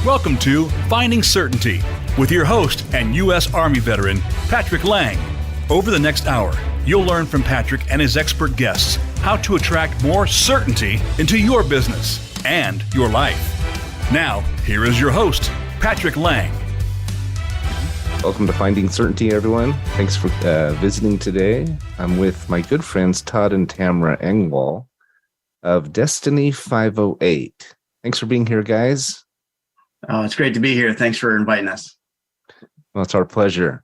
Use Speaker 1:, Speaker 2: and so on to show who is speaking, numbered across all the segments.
Speaker 1: Welcome to Finding Certainty with your host and U.S. Army veteran, Patrick Laing. Over the next hour, you'll learn from Patrick and his expert guests how to attract more certainty into your business and your life. Now, here is your host, Patrick Laing.
Speaker 2: Welcome to Finding Certainty, everyone. Thanks for visiting today. I'm with my good friends, Todd and Tamara Engwall of Destiny 508. Thanks for being here, guys.
Speaker 3: Oh, it's great to be here. Thanks for inviting us.
Speaker 2: Well, it's our pleasure.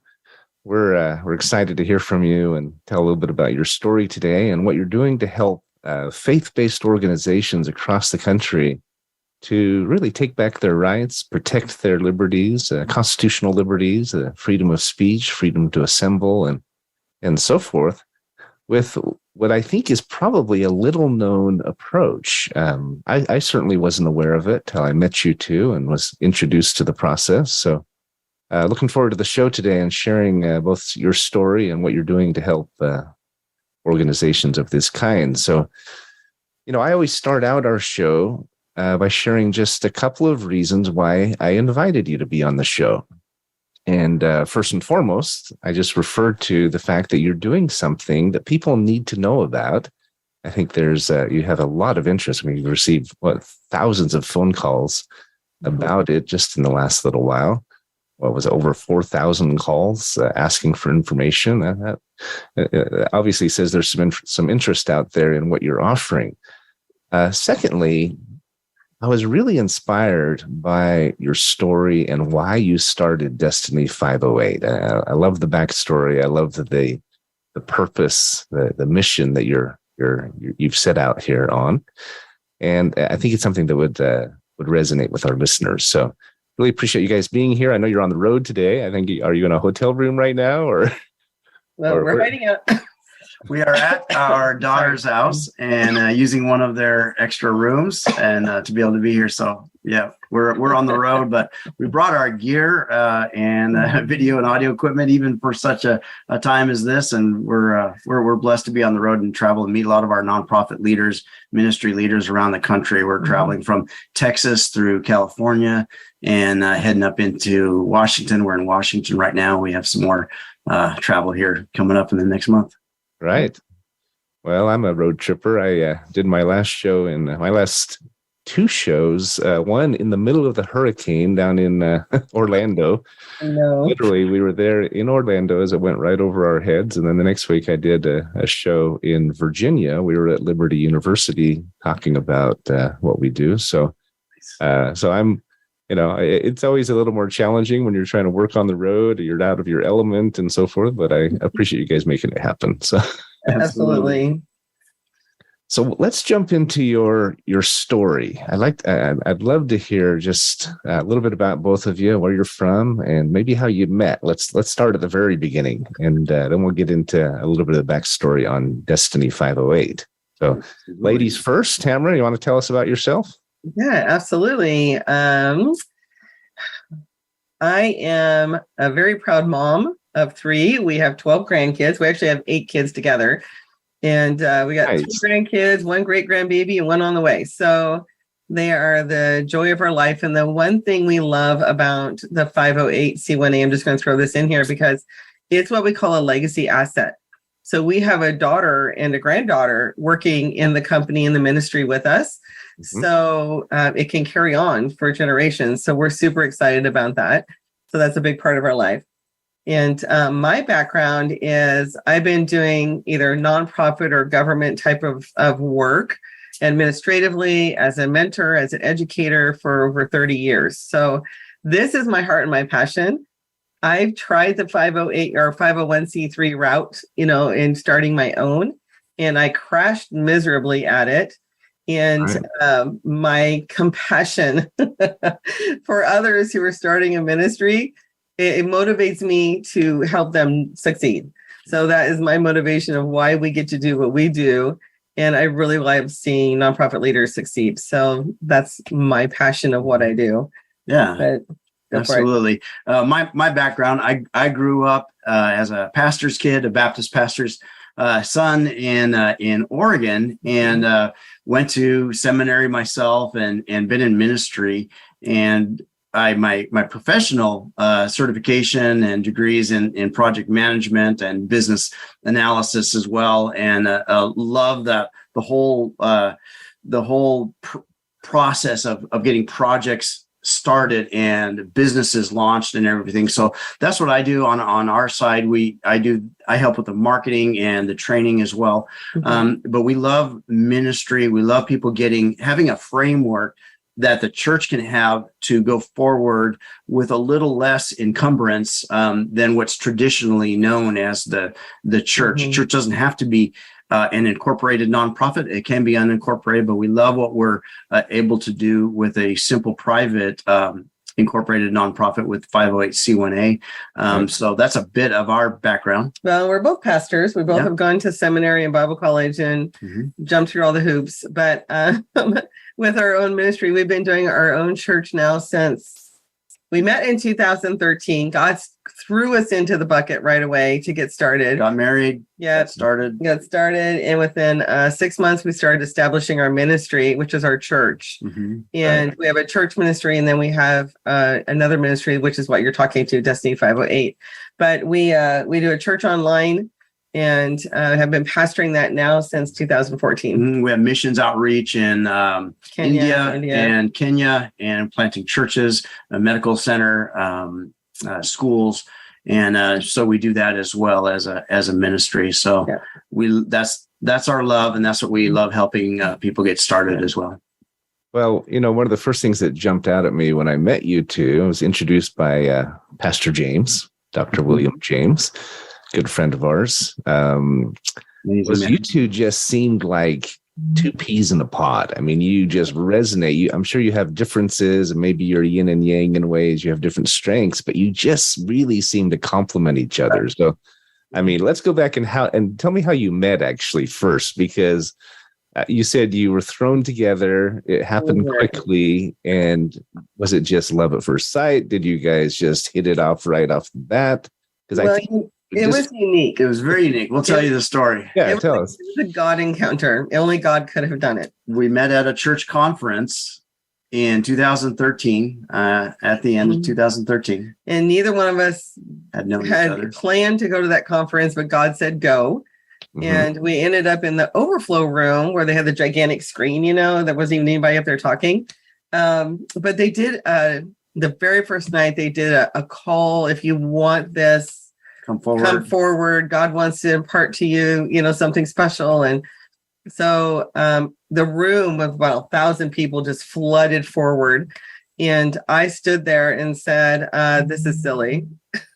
Speaker 2: We're excited to hear from you and tell a little bit about your story today and what you're doing to help faith-based organizations across the country to really take back their rights, protect their liberties, constitutional liberties, freedom of speech, freedom to assemble, and so forth, with what I think is probably a little-known approach. I certainly wasn't aware of it till I met you two and was introduced to the process. So looking forward to the show today and sharing both your story and what you're doing to help organizations of this kind. So, I always start out our show by sharing just a couple of reasons why I invited you to be on the show. And first and foremost, I just referred to the fact that you're doing something that people need to know about. I think you have a lot of interest. We've received thousands of phone calls about it just in the last little while. What was it, over 4,000 calls asking for information? That obviously says there's some interest out there in what you're offering. Secondly, I was really inspired by your story and why you started Destiny 508. I love the backstory. I love the purpose, the mission that you've set out here on, and I think it's something that would resonate with our listeners. So, really appreciate you guys being here. I know you're on the road today. I think are you in a hotel room right now, or?
Speaker 4: Well, we're hiding out.
Speaker 3: We are at our daughter's house and using one of their extra rooms and to be able to be here. So yeah, we're on the road, but we brought our gear and video and audio equipment even for such a time as this. And we're blessed to be on the road and travel and meet a lot of our nonprofit leaders, ministry leaders around the country. We're traveling from Texas through California and heading up into Washington. We're in Washington right now. We have some more travel here coming up in the next month.
Speaker 2: Right. Well, I'm a road tripper. I did my last show in my last two shows, one in the middle of the hurricane down in Orlando.
Speaker 4: No.
Speaker 2: Literally, we were there in Orlando as it went right over our heads. And then the next week I did a show in Virginia. We were at Liberty University talking about what we do. So I'm, it's always a little more challenging when you're trying to work on the road, you're out of your element and so forth, but I appreciate you guys making it happen. So
Speaker 4: Absolutely.
Speaker 2: So let's jump into your story. I'd love to hear just a little bit about both of you, where you're from, and maybe how you met. Let's start at the very beginning, and then we'll get into a little bit of the backstory on Destiny 508. So ladies first, Tamara, you want to tell us about yourself?
Speaker 4: Yeah, absolutely. I am a very proud mom of 3. We have 12 grandkids. We actually have 8 kids together. And we got 2 grandkids, 1 great grandbaby, and 1 on the way. So they are the joy of our life. And the one thing we love about the 508c1a, I'm just going to throw this in here because it's what we call a legacy asset. So we have a daughter and a granddaughter working in the company, in the ministry with us. Mm-hmm. So it can carry on for generations. So we're super excited about that. So that's a big part of our life. And my background is I've been doing either nonprofit or government type of work administratively, as a mentor, as an educator for over 30 years. So this is my heart and my passion. I've tried the 508 or 501c3 route, in starting my own, and I crashed miserably at it. And my compassion for others who are starting a ministry, it motivates me to help them succeed. So that is my motivation of why we get to do what we do. And I really love seeing nonprofit leaders succeed. So that's my passion of what I do.
Speaker 3: Yeah, absolutely. My background, I grew up as a pastor's kid, a Baptist pastor's son in Oregon, and went to seminary myself and been in ministry. And my professional certification and degrees in project management and business analysis as well, and love that the whole process of getting projects started and businesses launched and everything. So that's what I do on our side. I help with the marketing and the training as well.
Speaker 4: Mm-hmm.
Speaker 3: But we love ministry. We love people having a framework that the church can have to go forward with a little less encumbrance than what's traditionally known as the church.
Speaker 4: Mm-hmm.
Speaker 3: Church doesn't have to be an incorporated nonprofit. It can be unincorporated, but we love what we're able to do with a simple private incorporated nonprofit with 508c1a. So that's a bit of our background.
Speaker 4: Well, we're both pastors. We both have gone to seminary and Bible college and jumped through all the hoops. But with our own ministry, we've been doing our own church now since we met in 2013. God threw us into the bucket right away to get started.
Speaker 3: Got married.
Speaker 4: Got started. And within 6 months, we started establishing our ministry, which is our church. And we have a church ministry, and then we have another ministry, which is what you're talking to, Destiny 508. But we do a church online, and have been pastoring that now since 2014.
Speaker 3: We have missions outreach in India and Kenya, and planting churches, a medical center, schools, and so we do that as well as a ministry. So that's our love, and that's what we love, helping people get started as well.
Speaker 2: Well, one of the first things that jumped out at me when I met you two, I was introduced by Pastor James, Dr. William James, good friend of ours. Was you two just seemed like two peas in a pod. I mean, you just resonate. I'm sure you have differences, and maybe you're yin and yang in ways. You have different strengths, but you just really seem to complement each other. So, I mean, let's go back and tell me how you met actually first, because you said you were thrown together. It happened quickly. And was it just love at first sight? Did you guys just hit it off right off the bat? Because I think
Speaker 4: it was unique.
Speaker 3: It was very unique. We'll tell you the story.
Speaker 2: Yeah, tell us.
Speaker 4: It was a God encounter. Only God could have done it.
Speaker 3: We met at a church conference in 2013, at the end of 2013.
Speaker 4: And neither one of us
Speaker 3: had
Speaker 4: planned to go to that conference, but God said go. And we ended up in the overflow room where they had the gigantic screen, there wasn't even anybody up there talking. But they did, the very first night, they did a call. If you want this, come forward. God wants to impart to you, something special. And so the room of about 1,000 people just flooded forward. And I stood there and said, this is silly.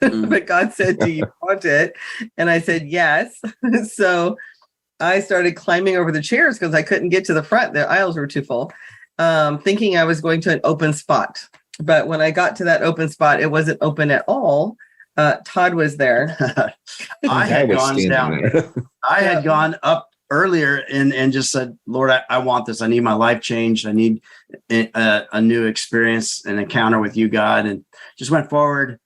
Speaker 4: But God said, do you want it? And I said, yes. So I started climbing over the chairs because I couldn't get to the front. The aisles were too full, thinking I was going to an open spot. But when I got to that open spot, it wasn't open at all. Todd was there.
Speaker 3: I had gone up earlier and just said, Lord, I want this. I need my life changed. I need a new experience, an encounter with you, God, and just went forward.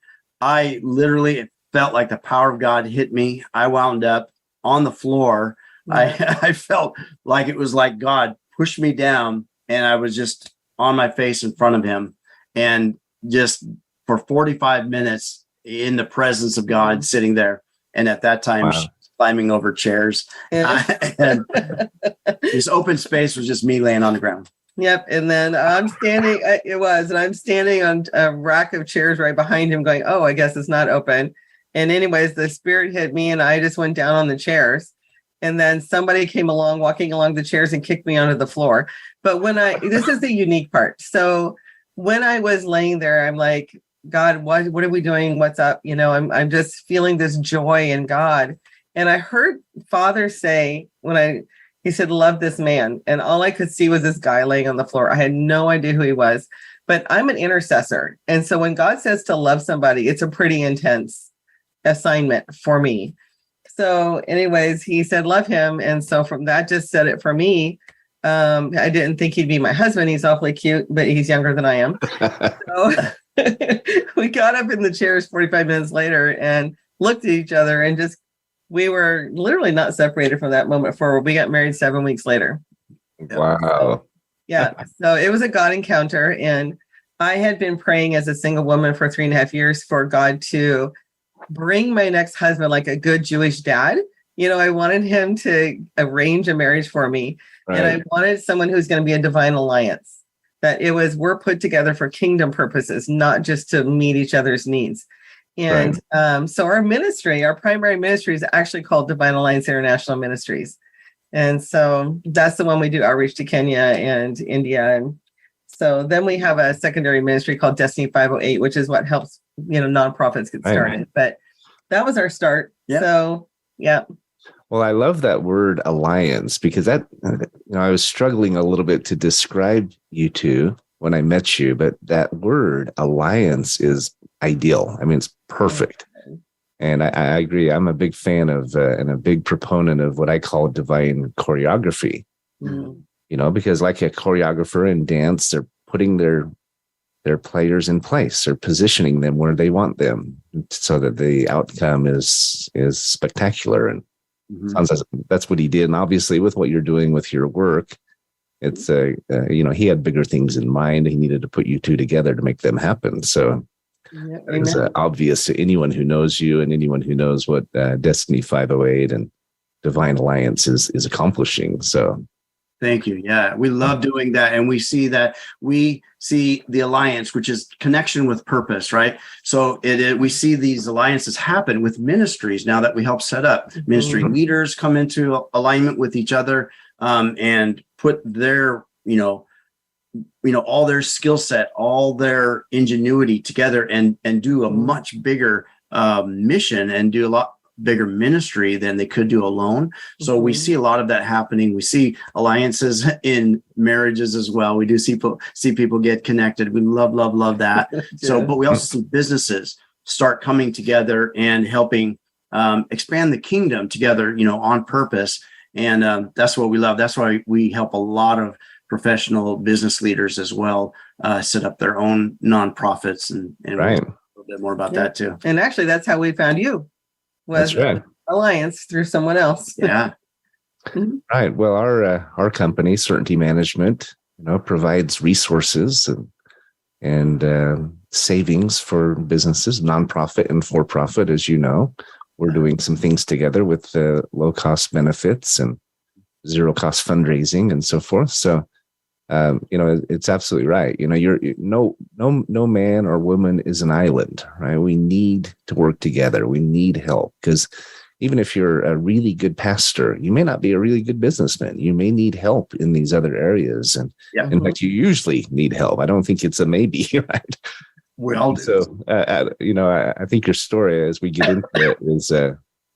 Speaker 3: It felt like the power of God hit me. I wound up on the floor. I felt like it was like God pushed me down, and I was just on my face in front of him, and just for 45 minutes in the presence of God, sitting there. And at that time, climbing over chairs. And this open space was just me laying on the ground.
Speaker 4: Yep. And then I'm standing, I'm standing on a rack of chairs right behind him going, oh, I guess it's not open. And anyways, the Spirit hit me and I just went down on the chairs. And then somebody came along, walking along the chairs and kicked me onto the floor. But this is the unique part. So when I was laying there, I'm like, God, what are we doing? What's up? I'm just feeling this joy in God. And I heard Father say, he said, love this man. And all I could see was this guy laying on the floor. I had no idea who he was, but I'm an intercessor. And so when God says to love somebody, it's a pretty intense assignment for me. So anyways, he said, love him. And so from that just said it for me. I didn't think he'd be my husband. He's awfully cute, but he's younger than I am. So we got up in the chairs 45 minutes later and looked at each other and we were literally not separated from that moment forward. We got married 7 weeks later.
Speaker 2: Wow.
Speaker 4: So it was a God encounter. And I had been praying as a single woman for 3.5 years for God to bring my next husband like a good Jewish dad. I wanted him to arrange a marriage for me. Right. And I wanted someone who's going to be a divine alliance, that we're put together for kingdom purposes, not just to meet each other's needs. And so our primary ministry is actually called Divine Alliance International Ministries. And so that's the one we do outreach to Kenya and India. And so then we have a secondary ministry called Destiny 508, which is what helps, nonprofits get started. Right. But that was our start. Yep. So, yeah.
Speaker 2: Well, I love that word alliance, because that, I was struggling a little bit to describe you two when I met you, but that word alliance is ideal. I mean, it's perfect. And I agree. I'm a big fan of and a big proponent of what I call divine choreography. Because like a choreographer in dance, they're putting their players in place. They're positioning them where they want them so that the outcome is spectacular. And sounds like that's what he did. And obviously, with what you're doing with your work, it's he had bigger things in mind. He needed to put you two together to make them happen. So. It's obvious to anyone who knows you and anyone who knows what Destiny 508 and Divine Alliance is accomplishing. So,
Speaker 3: thank you. Yeah, we love doing that, and we see the alliance, which is connection with purpose, right? So we see these alliances happen with ministries now that we help set up. Ministry leaders come into alignment with each other and put their all their skill set, all their ingenuity together and do a much bigger mission and do a lot bigger ministry than they could do alone. So we see a lot of that happening. We see alliances in marriages as well. We do see people get connected. We love that. So, but we also see businesses start coming together and helping expand the kingdom together, on purpose. And that's what we love. That's why we help a lot of professional business leaders as well set up their own nonprofits, and
Speaker 2: right.
Speaker 3: We'll talk a little bit more about that too.
Speaker 4: And actually, that's how we found you. Was alliance through someone else.
Speaker 3: Yeah.
Speaker 2: Right. Well, our company, Certainty Management, provides resources and savings for businesses, nonprofit and for-profit. As you know, we're doing some things together with low-cost benefits and zero-cost fundraising and so forth. So. It's absolutely right. You're no man or woman is an island, right? We need to work together. We need help, because even if you're a really good pastor, you may not be a really good businessman. You may need help in these other areas. And in fact, you usually need help. I don't think it's a maybe, right?
Speaker 3: Well,
Speaker 2: so, I think your story, as we get into it,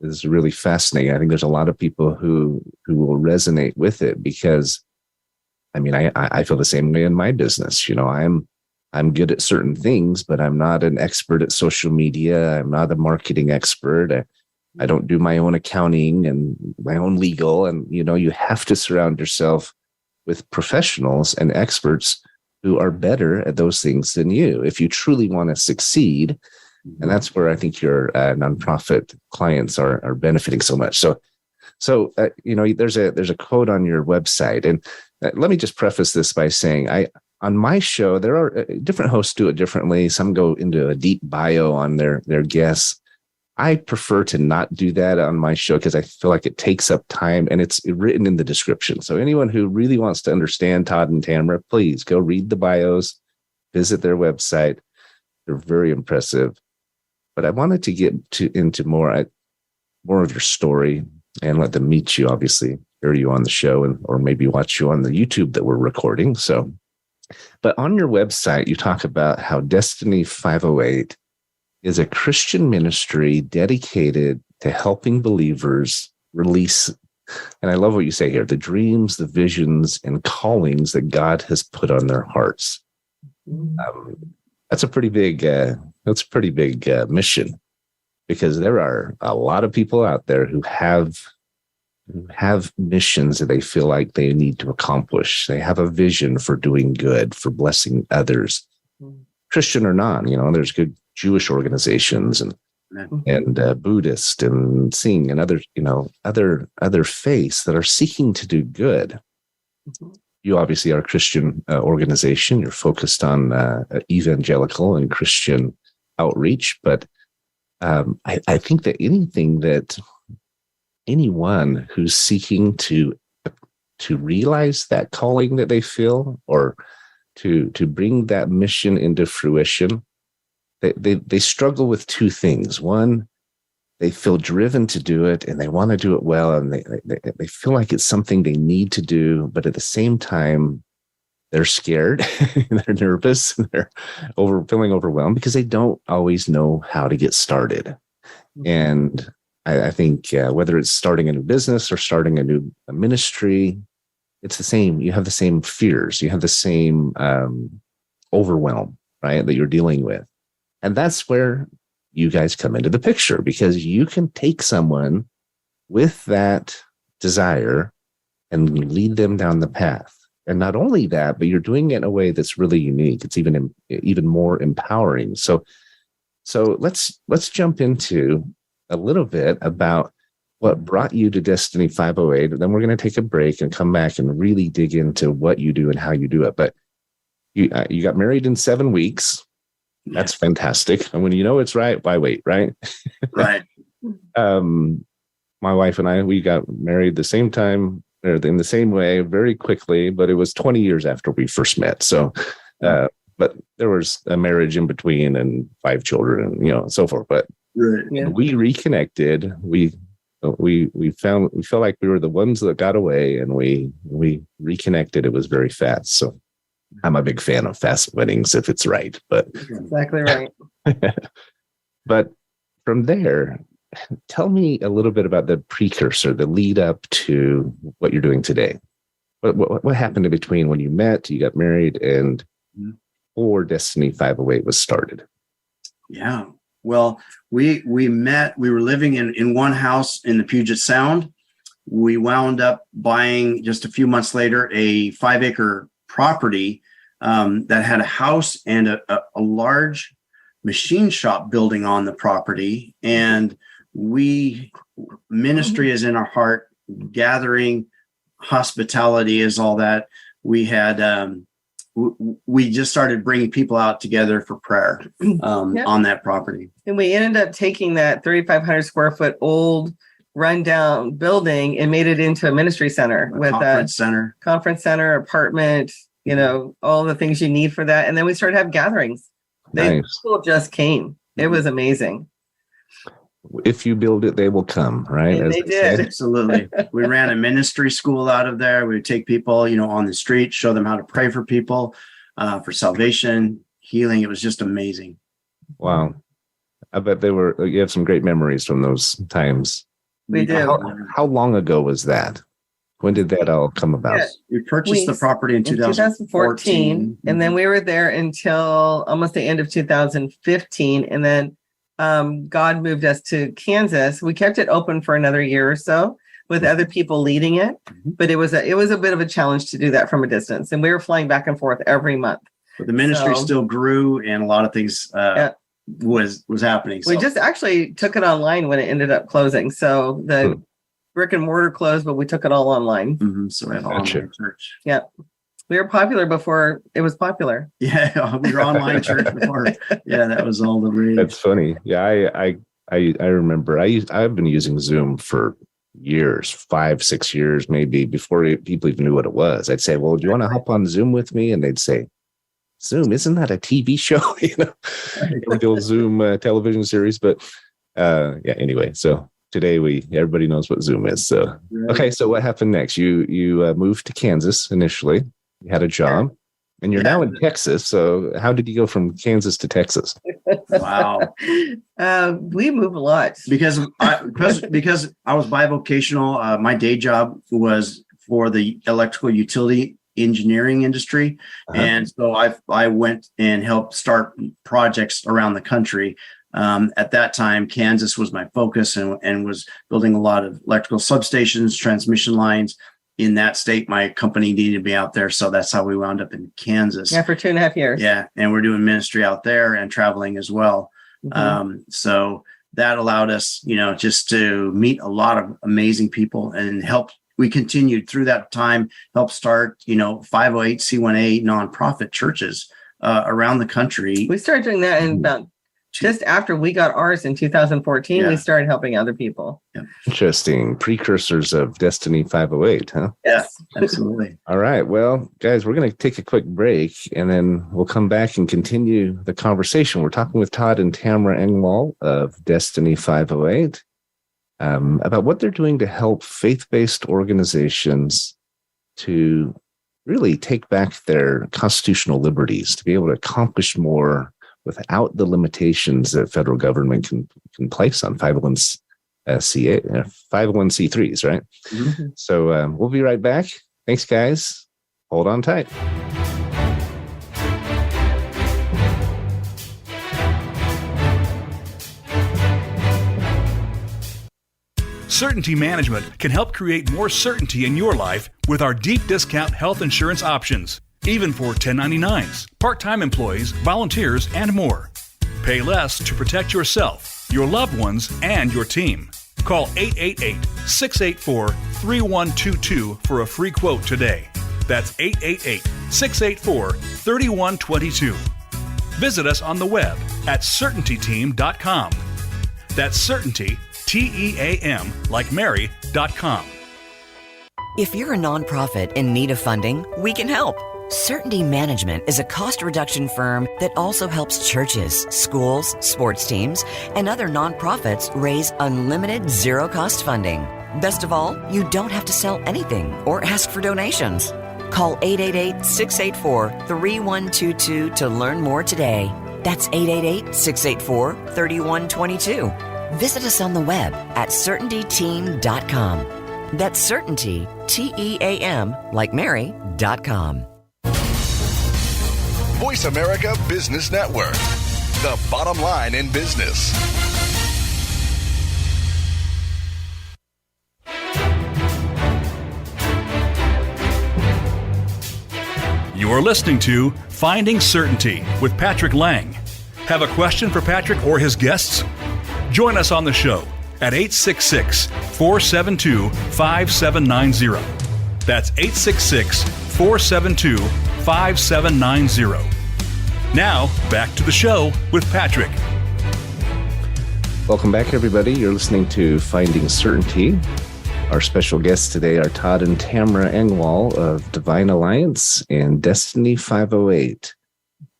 Speaker 2: is really fascinating. I think there's a lot of people who will resonate with it, because I feel the same way in my business. I'm good at certain things, but I'm not an expert at social media. I'm not a marketing expert. I don't do my own accounting and my own legal. And, you have to surround yourself with professionals and experts who are better at those things than you, if you truly want to succeed. And that's where I think your nonprofit clients are benefiting so much. So there's a quote on your website, and let me just preface this by saying, on my show, there are different hosts do it differently. Some go into a deep bio on their guests. I prefer to not do that on my show, because I feel like it takes up time, and it's written in the description. So anyone who really wants to understand Todd and Tamara, please go read the bios, visit their website. They're very impressive. But I wanted to get into more of your story and let them meet you, obviously, hear you on the show, or maybe watch you on the YouTube that we're recording. So, but on your website, you talk about how Destiny 508 is a Christian ministry dedicated to helping believers release, and I love what you say here, the dreams, the visions, and callings that God has put on their hearts. That's a pretty big mission, because there are a lot of people out there who have missions that they feel like they need to accomplish. They have a vision for doing good, for blessing others, Christian or non. There's good Jewish organizations and Buddhist and Sing and other faiths that are seeking to do good. you obviously are a Christian organization. You're focused on evangelical and Christian outreach. But I think that anyone who's seeking to realize that calling that they feel, or to bring that mission into fruition, they struggle with two things. One, they feel driven to do it and they want to do it well, and they feel like it's something they need to do, but at the same time, they're scared, they're nervous, they're feeling overwhelmed because they don't always know how to get started. And I think whether it's starting a new business or starting a ministry, it's the same. You have the same fears. You have the same overwhelm, right, that you're dealing with. And that's where you guys come into the picture, because you can take someone with that desire and lead them down the path. And not only that, but you're doing it in a way that's really unique. It's even more empowering. So let's jump into a little bit about what brought you to Destiny 508. And then we're going to take a break and come back and really dig into what you do and how you do it. But you got married in 7 weeks. That's fantastic. And when you know it's right, why wait, right?
Speaker 3: Right.
Speaker 2: My wife and I, we got married the same time, or in the same way, very quickly, but it was 20 years after we first met. So, but there was a marriage in between and 5 children and, and so forth. But we reconnected. We felt like we were the ones that got away, and we reconnected. It was very fast. So I'm a big fan of fast weddings if it's right, but
Speaker 4: exactly right.
Speaker 2: But from there, tell me a little bit about the precursor, the lead up to what you're doing today. What happened in between when you met, you got married, and before Destiny 508 was started?
Speaker 3: Yeah. Well, we met, we were living in one house in the Puget Sound. We wound up buying just a few months later a 5-acre property that had a house and a large machine shop building on the property. And ministry is in our heart, gathering, hospitality is all that. We had, we just started bringing people out together for prayer on that property.
Speaker 4: And we ended up taking that 3,500 square foot old rundown building and made it into a ministry center with a conference center, apartment, all the things you need for that. And then we started having gatherings. People just came. It was amazing.
Speaker 2: If you build it, they will come, right?
Speaker 4: And they did.
Speaker 3: Absolutely. We ran a ministry school out of there. We would take people, on the street, show them how to pray for people, for salvation, healing. It was just amazing.
Speaker 2: Wow. I bet you have some great memories from those times.
Speaker 4: We do.
Speaker 2: How long ago was that? When did that all come about?
Speaker 3: Yeah, we purchased the property in 2014.
Speaker 4: And then we were there until almost the end of 2015. And then God moved us to Kansas. We kept it open for another year or so with other people leading it. But it was a bit of a challenge to do that from a distance. And we were flying back and forth every month.
Speaker 3: But the ministry still grew, and a lot of things was happening. So.
Speaker 4: We just actually took it online when it ended up closing. So the brick and mortar closed, but we took it all online.
Speaker 3: So we have online church.
Speaker 4: Yeah. We were popular before it was popular.
Speaker 3: Yeah, we were online church before. Yeah, that was all the rage.
Speaker 2: That's funny. Yeah, I remember. I've been using Zoom for years, 5-6 years, maybe, before people even knew what it was. I'd say, "Well, do you want to hop on Zoom with me?" And they'd say, "Zoom, isn't that a TV show?" The old Zoom television series. But anyway, so today everybody knows what Zoom is. So okay, so what happened next? You moved to Kansas initially. You had a job, and you're now in Texas. So how did you go from Kansas to Texas?
Speaker 3: Wow.
Speaker 4: We move a lot
Speaker 3: because I was bivocational. My day job was for the electrical utility engineering industry. And so I went and helped start projects around the country. At that time, Kansas was my focus and was building a lot of electrical substations, transmission lines. In that state, my company needed to be out there. So that's how we wound up in Kansas.
Speaker 4: Yeah, for 2.5 years.
Speaker 3: Yeah. And we're doing ministry out there and traveling as well. So that allowed us, just to meet a lot of amazing people and help we continued through that time, helped start, 508c1a nonprofit churches around the country.
Speaker 4: We started doing that in about just after we got ours in 2014. Yeah. We started helping other people.
Speaker 3: Yeah.
Speaker 2: Interesting. Precursors of Destiny 508, huh?
Speaker 3: Yes, absolutely.
Speaker 2: All right. Well, guys, we're going to take a quick break, and then we'll come back and continue the conversation. We're talking with Todd and Tamara Engwall of Destiny 508 about what they're doing to help faith-based organizations to really take back their constitutional liberties, to be able to accomplish more without the limitations that federal government can place on 501c3s, right?
Speaker 3: Mm-hmm.
Speaker 2: So we'll be right back. Thanks, guys. Hold on tight.
Speaker 1: Certainty Management can help create more certainty in your life with our deep discount health insurance options, even for 1099s, part-time employees, volunteers, and more. Pay less to protect yourself, your loved ones, and your team. Call 888-684-3122 for a free quote today. That's 888-684-3122. Visit us on the web at certaintyteam.com. That's certainty, TEAM, like Mary.com.
Speaker 5: If you're a nonprofit in need of funding, we can help. Certainty Management is a cost reduction firm that also helps churches, schools, sports teams, and other nonprofits raise unlimited zero-cost funding. Best of all, you don't have to sell anything or ask for donations. Call 888-684-3122 to learn more today. That's 888-684-3122. Visit us on the web at certaintyteam.com. That's certainty, TEAM, like Mary.com.
Speaker 6: Voice America Business Network, the bottom line in business.
Speaker 1: You are listening to Finding Certainty with Patrick Laing. Have a question for Patrick or his guests? Join us on the show at 866-472-5790. That's 866-472-5790. Now, back to the show with Patrick.
Speaker 2: Welcome back, everybody. You're listening to Finding Certainty. Our special guests today are Todd and Tamara Engwall of Divine Alliance and Destiny 508.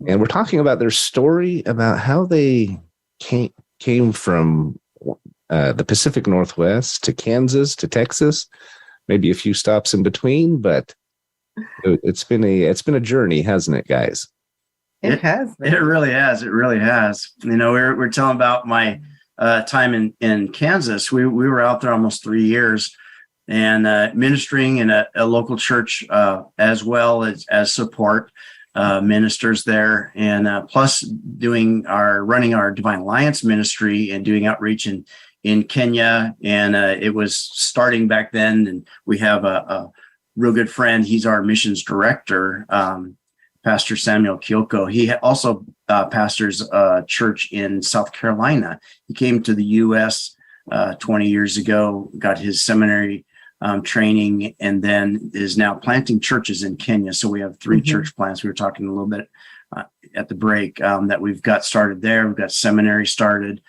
Speaker 2: And we're talking about their story, about how they came from the Pacific Northwest to Kansas to Texas, maybe a few stops in between, but it's been a journey, hasn't it, guys?
Speaker 4: It has.
Speaker 3: It really has. It really has. We're telling about my time in Kansas. We were out there almost 3 years and ministering in a local church as well as support ministers there, and plus running our Divine Alliance ministry and doing outreach in Kenya. And it was starting back then. And we have a real good friend. He's our missions director, Pastor Samuel Kyoko. He also pastors a church in South Carolina. He came to the U.S. 20 years ago, got his seminary training, and then is now planting churches in Kenya. So we have 3 church plants. We were talking a little bit at the break that we've got started there. We've got seminary started,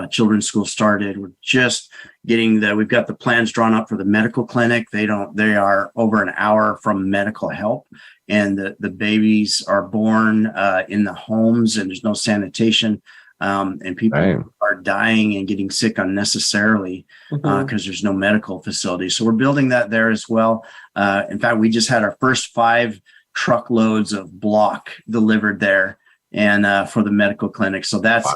Speaker 3: children's school started. We're just we've got the plans drawn up for the medical clinic. They are over an hour from medical help, and the babies are born in the homes, and there's no sanitation. And people are dying and getting sick unnecessarily because there's no medical facility. So we're building that there as well. In fact, we just had our first 5 truckloads of block delivered there, and for the medical clinic. So that's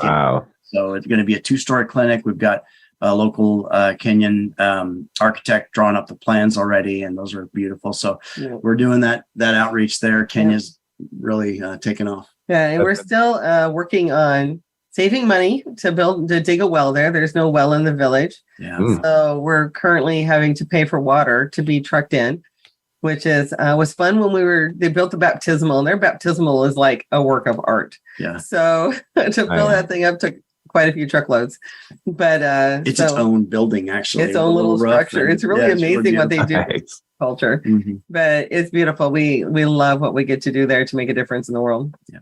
Speaker 3: so it's going to be a 2-story clinic. We've got a local Kenyan architect drawing up the plans already, and those are beautiful. So we're doing that outreach there. Kenya's really taken off.
Speaker 4: Yeah, and we're still working on saving money to dig a well there. There's no well in the village.
Speaker 3: Yeah.
Speaker 4: So we're currently having to pay for water to be trucked in, which was fun when they built the baptismal, and their baptismal is like a work of art.
Speaker 3: Yeah.
Speaker 4: So to fill that thing up took quite a few truckloads. But
Speaker 3: it's its own building, actually.
Speaker 4: Its own little structure. It's really amazing what they do with culture.
Speaker 3: Mm-hmm.
Speaker 4: But it's beautiful. We love what we get to do there to make a difference in the world.
Speaker 3: Yeah.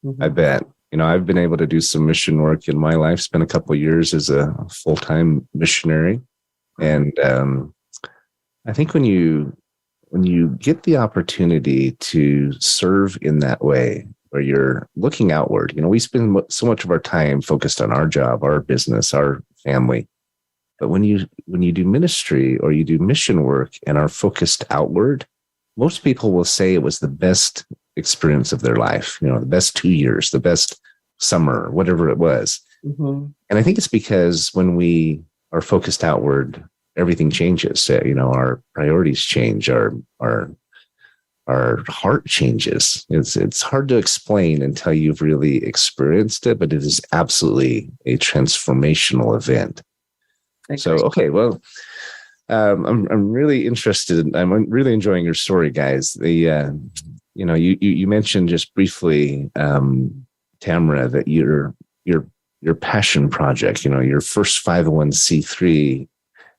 Speaker 4: Mm-hmm.
Speaker 2: I bet. I've been able to do some mission work in my life, spent a couple of years as a full-time missionary. And I think when you get the opportunity to serve in that way, where you're looking outward, we spend so much of our time focused on our job, our business, our family. But when you do ministry or you do mission work and are focused outward, most people will say it was the best experience of their life, the best 2 years, the best summer, whatever it was.
Speaker 4: Mm-hmm.
Speaker 2: And I think it's because when we are focused outward, everything changes. Our priorities change, our heart changes. It's hard to explain until you've really experienced it, but it is absolutely a transformational event. So, okay, well, I'm really interested. I'm really enjoying your story, guys. You mentioned just briefly, Tamara, that your passion project, your first 501c3,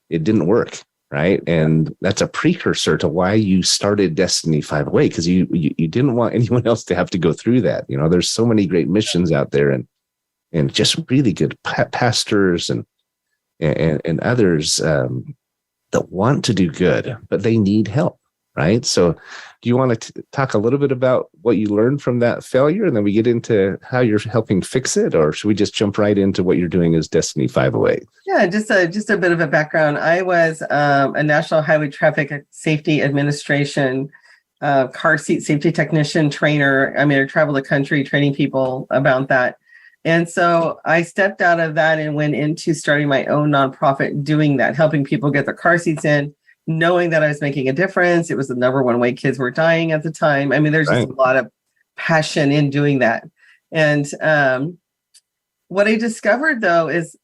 Speaker 2: it didn't work, right? And that's a precursor to why you started Destiny 508, because you didn't want anyone else to have to go through that. There's so many great missions out there, and just really good pastors and others that want to do good, but they need help, right? So do you want to talk a little bit about what you learned from that failure, and then we get into how you're helping fix it? Or should we just jump right into what you're doing as Destiny 508?
Speaker 4: Yeah, just a bit of a background. I was a National Highway Traffic Safety Administration car seat safety technician trainer. I traveled the country training people about that. And so I stepped out of that and went into starting my own nonprofit doing that, helping people get their car seats in, knowing that I was making a difference. It was the number one way kids were dying at the time. There's just a lot of passion in doing that. And what I discovered, though, is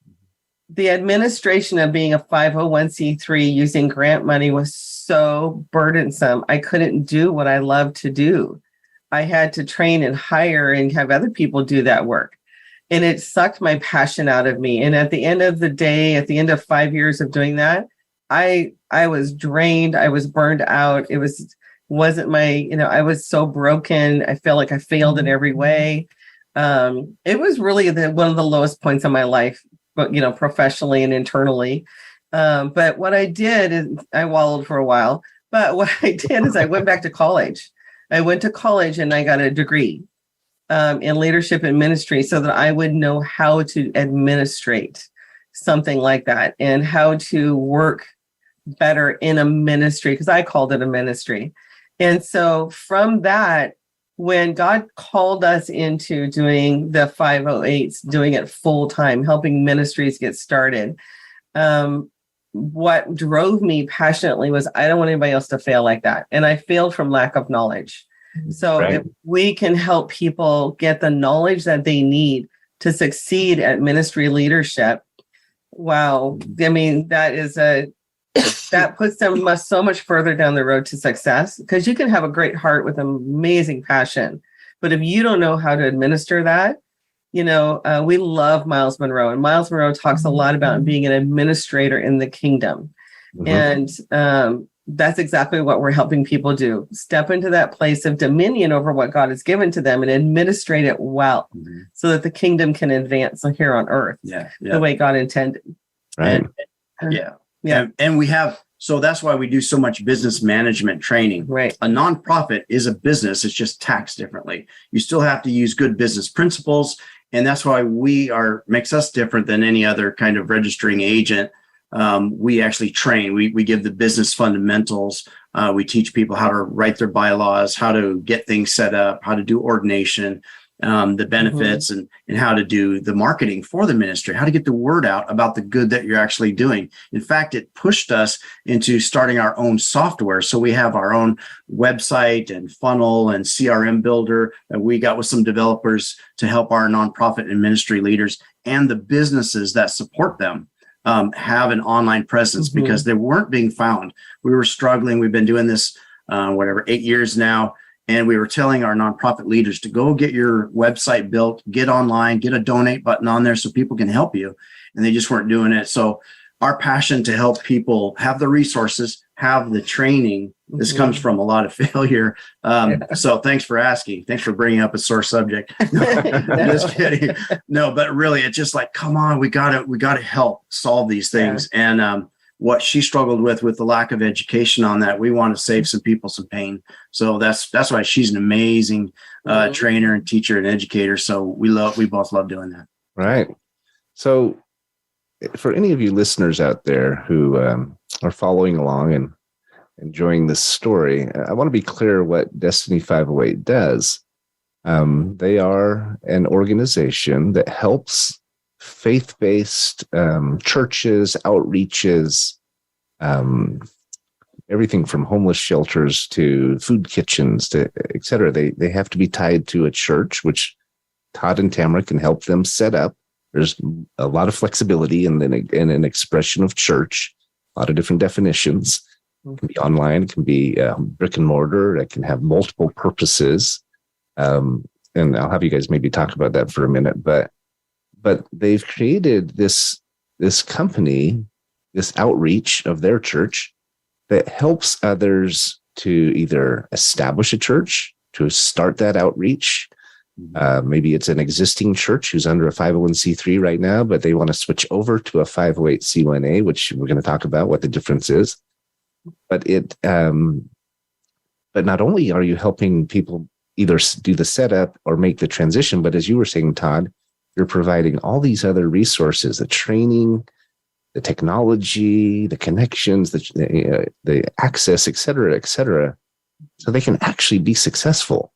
Speaker 4: the administration of being a 501c3 using grant money was so burdensome. I couldn't do what I love to do. I had to train and hire and have other people do that work. And it sucked my passion out of me. And at the end of the day, at the end of 5 years of doing that, I was drained. I was burned out. It wasn't my, I was so broken. I felt like I failed in every way. It was really one of the lowest points in my life, but, professionally and internally. But what I did is I wallowed for a while. But what I did is I went back to college. I went to college and I got a degree in leadership and ministry so that I would know how to administrate something like that and how to work better in a ministry, because I called it a ministry. And so from that, when God called us into doing the 508s, doing it full time, helping ministries get started, what drove me passionately was I don't want anybody else to fail like that. And I failed from lack of knowledge. So if we can help people get the knowledge that they need to succeed at ministry leadership, wow. That puts them so much further down the road to success, because you can have a great heart with amazing passion. But if you don't know how to administer that, we love Miles Monroe, and Miles Monroe talks a lot about being an administrator in the kingdom. Mm-hmm. And that's exactly what we're helping people do. Step into that place of dominion over what God has given to them and administrate it well, so that the kingdom can advance here on earth the way God intended.
Speaker 2: Right.
Speaker 3: And we have, so that's why we do so much business management training.
Speaker 4: Right.
Speaker 3: A nonprofit is a business. It's just taxed differently. You still have to use good business principles. And that's why makes us different than any other kind of registering agent. We actually train. We give the business fundamentals. We teach people how to write their bylaws, how to get things set up, how to do ordination, the benefits, and how to do the marketing for the ministry, how to get the word out about the good that you're actually doing. In fact, it pushed us into starting our own software. So we have our own website and funnel and CRM builder that we got with some developers to help our nonprofit and ministry leaders and the businesses that support them have an online presence, because they weren't being found. We were struggling. We've been doing this, 8 years now. And we were telling our nonprofit leaders to go get your website built, get online, get a donate button on there so people can help you. And they just weren't doing it. So our passion to help people have the resources, have the training, this comes from a lot of failure. So thanks for asking. Thanks for bringing up a sore subject. Just kidding. No, but really, it's just like, come on, we gotta help solve these things. Yeah. And what she struggled with the lack of education on that, we want to save some people some pain. So that's why she's an amazing trainer and teacher and educator. So we both love doing that.
Speaker 2: Right. So for any of you listeners out there who are following along and enjoying this story, I want to be clear what Destiny 508 does. They are an organization that helps faith-based churches, outreaches, everything from homeless shelters to food kitchens to et cetera. They have to be tied to a church, which Todd and Tamara can help them set up. There's a lot of flexibility in an expression of church, a lot of different definitions. It can be online, it can be brick and mortar, it can have multiple purposes. And I'll have you guys maybe talk about that for a minute, but they've created this company, this outreach of their church that helps others to either establish a church, to start that outreach. Maybe it's an existing church who's under a 501c3 right now, but they want to switch over to a 508c1a, which we're going to talk about what the difference is. But not only are you helping people either do the setup or make the transition, but as you were saying, Todd, you're providing all these other resources, the training, the technology, the connections, the access, et cetera, so they can actually be successful,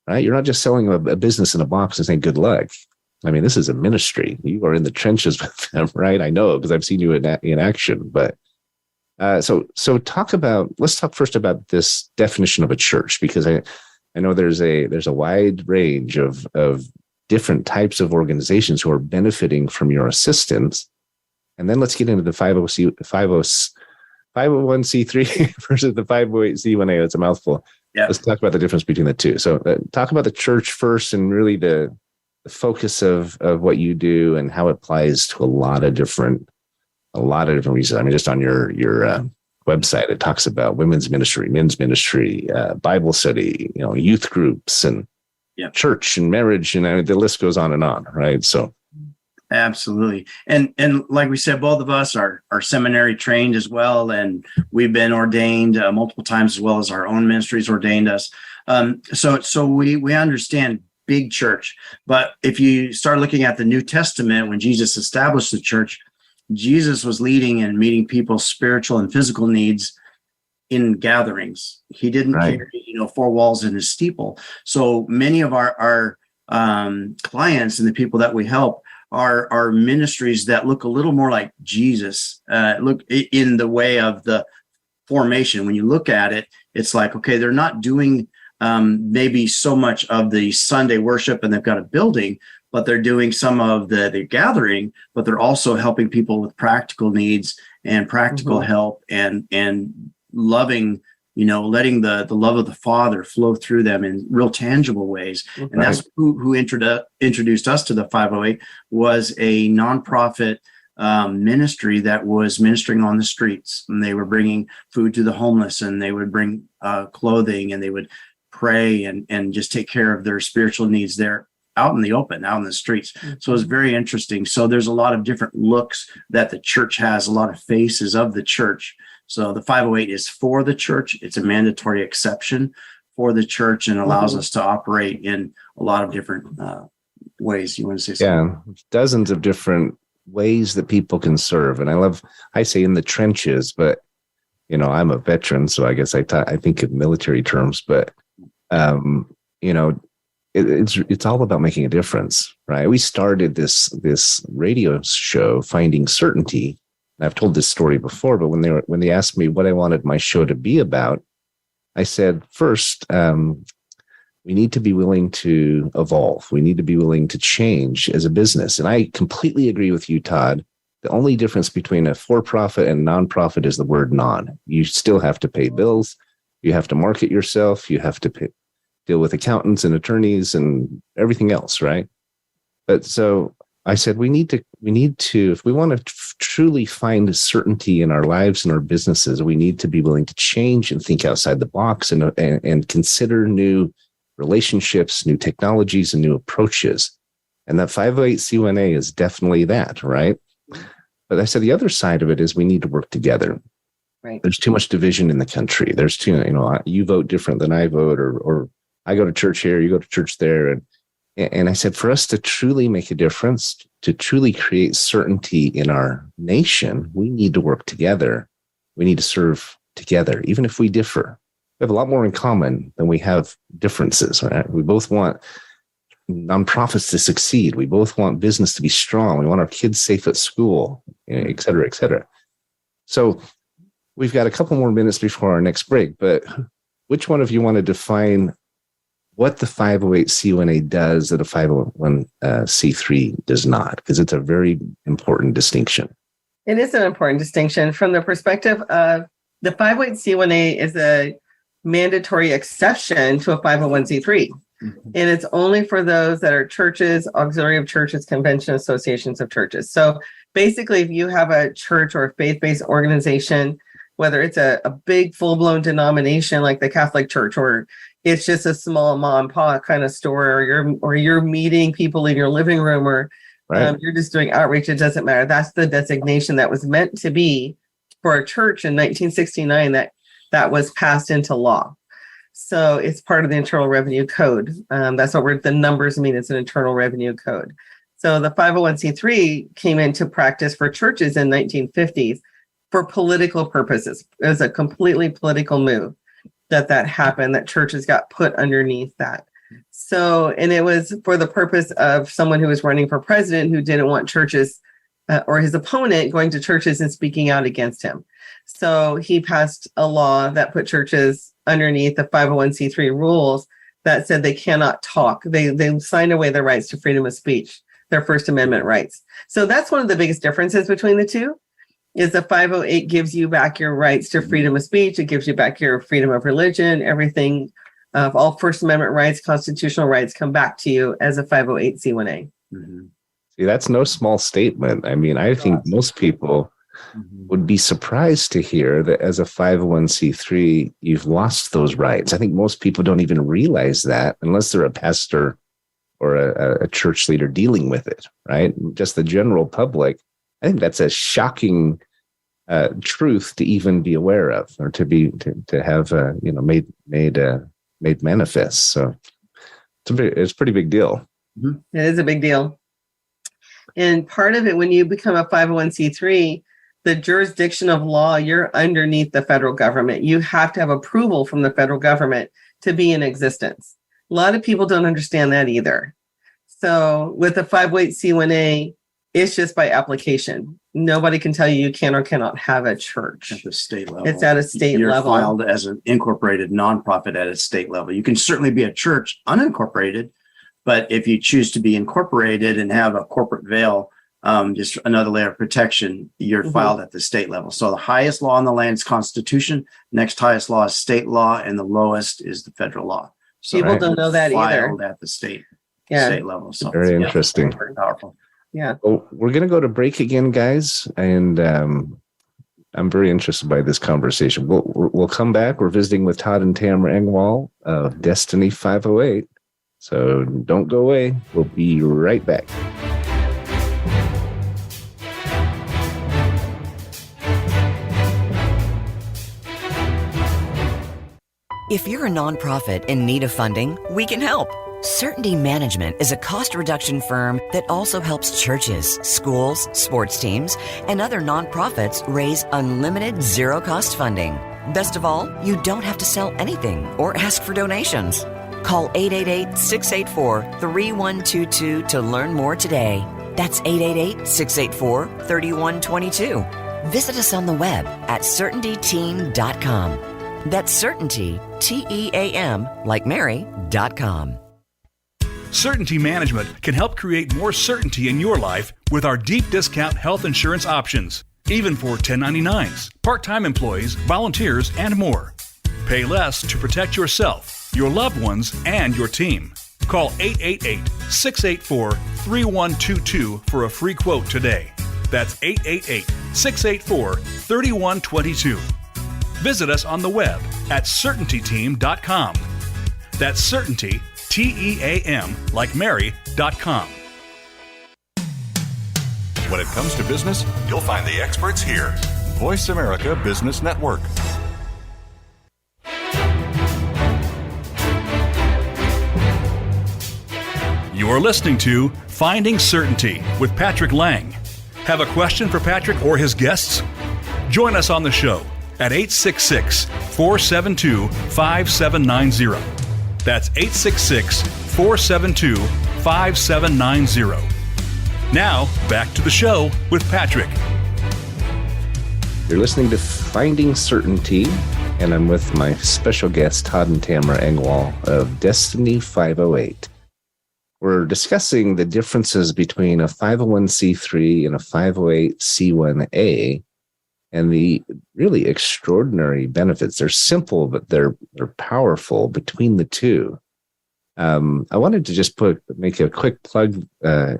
Speaker 2: right? You're not just selling a business in a box and saying, good luck. I mean, this is a ministry. You are in the trenches with them, right? I know, because I've seen you in action. But so let's talk first about this definition of a church, because I know there's a wide range of different types of organizations who are benefiting from your assistance. And then let's get into the 501c3 versus the 508c1a. That's a mouthful. Yeah. Let's talk about the difference between the two. So talk about the church first, and really the focus of what you do and how it applies to a lot of different reasons. I mean, just on your website, it talks about women's ministry, men's ministry, Bible study, youth groups, and church and marriage, and the list goes on, right? So,
Speaker 3: absolutely, and like we said, both of us are seminary trained as well, and we've been ordained multiple times, as well as our own ministries ordained us. So we understand big church, but if you start looking at the New Testament, when Jesus established the church, Jesus was leading and meeting people's spiritual and physical needs in gatherings. He didn't carry, 4 walls in his steeple. So many of our clients and the people that we help are ministries that look a little more like Jesus, look in the way of the formation. When you look at it, it's like, okay, they're not doing maybe so much of the Sunday worship and they've got a building, but they're doing some of the gathering, but they're also helping people with practical needs and practical help and loving, letting the love of the Father flow through them in real tangible ways. And that's who introduced us to the 508, was a nonprofit ministry that was ministering on the streets. And they were bringing food to the homeless, and they would bring clothing, and they would pray and just take care of their spiritual needs there out in the open, out in the streets. So it's very interesting. So there's a lot of different looks that the church has, a lot of faces of the church. So the 508 is for the church. It's a mandatory exception for the church and allows us to operate in a lot of different ways. You want to say something?
Speaker 2: Yeah, dozens of different ways that people can serve. And I say in the trenches, but, I'm a veteran, so I guess I think in military terms, but, it's all about making a difference, right? We started this radio show, Finding Certainty. I've told this story before, but when they asked me what I wanted my show to be about, I said, first, we need to be willing to evolve. We need to be willing to change as a business. And I completely agree with you, Todd. The only difference between a for-profit and nonprofit is the wword non. You still have to pay bills. You have to market yourself. You have to deal with accountants and attorneys and everything else, right? But so I said, we need to, if we want to truly find certainty in our lives and our businesses, we need to be willing to change and think outside the box and consider new relationships, new technologies, and new approaches. And that 508c1a is definitely that, right? But I said the other side of it is we need to work together.
Speaker 4: Right.
Speaker 2: There's too much division in the country. There's too, you vote different than I vote, or I go to church here, you go to church there. And I said, for us to truly make a difference, to truly create certainty in our nation, we need to work together. We need to serve together, even if we differ. We have a lot more in common than we have differences, right? We both want nonprofits to succeed. We both want business to be strong. We want our kids safe at school, et cetera, et cetera. So we've got a couple more minutes before our next break, but which one of you want to define what the 508c1a does that a 501c3 does not? Because it's a very important distinction.
Speaker 4: It is an important distinction from the perspective of the 508c1a is a mandatory exception to a 501c3. Mm-hmm. And it's only for those that are churches, auxiliary of churches, convention associations of churches. So basically, if you have a church or a faith-based organization, whether it's a big full-blown denomination like the Catholic Church, or it's just a small mom and pop kind of store, or you're meeting people in your living room, or right. You're just doing outreach, it doesn't matter. That's the designation that was meant to be for a church in 1969 that was passed into law. So it's part of the Internal Revenue Code. That's what the numbers mean. It's an Internal Revenue Code. So the 501c3 came into practice for churches in 1950s for political purposes. It was a completely political move that happened, that churches got put underneath that. So, and it was for the purpose of someone who was running for president who didn't want churches or his opponent going to churches and speaking out against him. So he passed a law that put churches underneath the 501c3 rules that said they cannot talk. They signed away their rights to freedom of speech, their First Amendment rights. So that's one of the biggest differences between the two, is the 508 gives you back your rights to freedom of speech. It gives you back your freedom of religion, everything of all First Amendment rights, constitutional rights come back to you as a 508c1a.
Speaker 2: Mm-hmm. See, that's no small statement. I mean, I think most people would be surprised to hear that as a 501c3, you've lost those rights. I think most people don't even realize that unless they're a pastor or a church leader dealing with it, right? Just the general public. I think that's a shocking truth to even be aware of, or to have made manifest. So it's a pretty big deal.
Speaker 4: Mm-hmm. It is a big deal. And part of it, when you become a 501c3, the jurisdiction of law, you're underneath the federal government. You have to have approval from the federal government to be in existence. A lot of people don't understand that either. So with the 508c1a, it's just by application. Nobody can tell you can or cannot have a church.
Speaker 3: At the state level.
Speaker 4: It's at a state
Speaker 3: You're
Speaker 4: level.
Speaker 3: You're filed as an incorporated nonprofit at a state level. You can certainly be a church unincorporated, but if you choose to be incorporated and have a corporate veil, just another layer of protection, you're filed at the state level. So the highest law in the land is Constitution. Next highest law is state law, and the lowest is the federal law. So
Speaker 4: people don't know that either.
Speaker 3: Filed at the state level. So
Speaker 2: very interesting.
Speaker 3: Very powerful.
Speaker 4: Yeah.
Speaker 2: Well, we're going to go to break again, guys, and I'm very interested by this conversation. We'll come back. We're visiting with Todd and Tamara Engwall of Destiny 508. So don't go away. We'll be right back.
Speaker 5: If you're a nonprofit in need of funding, we can help. Certainty Management is a cost reduction firm that also helps churches, schools, sports teams, and other nonprofits raise unlimited zero-cost funding. Best of all, you don't have to sell anything or ask for donations. Call 888-684-3122 to learn more today. That's 888-684-3122. Visit us on the web at CertaintyTeam.com. That's Certainty, T-E-A-M, like Mary.com.
Speaker 1: Certainty Management can help create more certainty in your life with our deep discount health insurance options, even for 1099s, part-time employees, volunteers, and more. Pay less to protect yourself. your loved ones, and your team. Call 888-684-3122 for a free quote today. That's 888-684-3122. Visit us on the web at certaintyteam.com. That's certainty, T-E-A-M, like Mary.com.
Speaker 6: When it comes to business, you'll find the experts here. Voice America Business Network.
Speaker 1: You are listening to Finding Certainty with Patrick Laing. Have a question for Patrick or his guests? Join us on the show at 866-472-5790. That's 866-472-5790. Now, back to the show with Patrick.
Speaker 2: You're listening to Finding Certainty, and I'm with my special guests, Todd and Tamara Engwall of Destiny 508. We're discussing the differences between a 501c3 and a 508c1a and the really extraordinary benefits. They're simple, but they're powerful between the two. I wanted to just make a quick plug for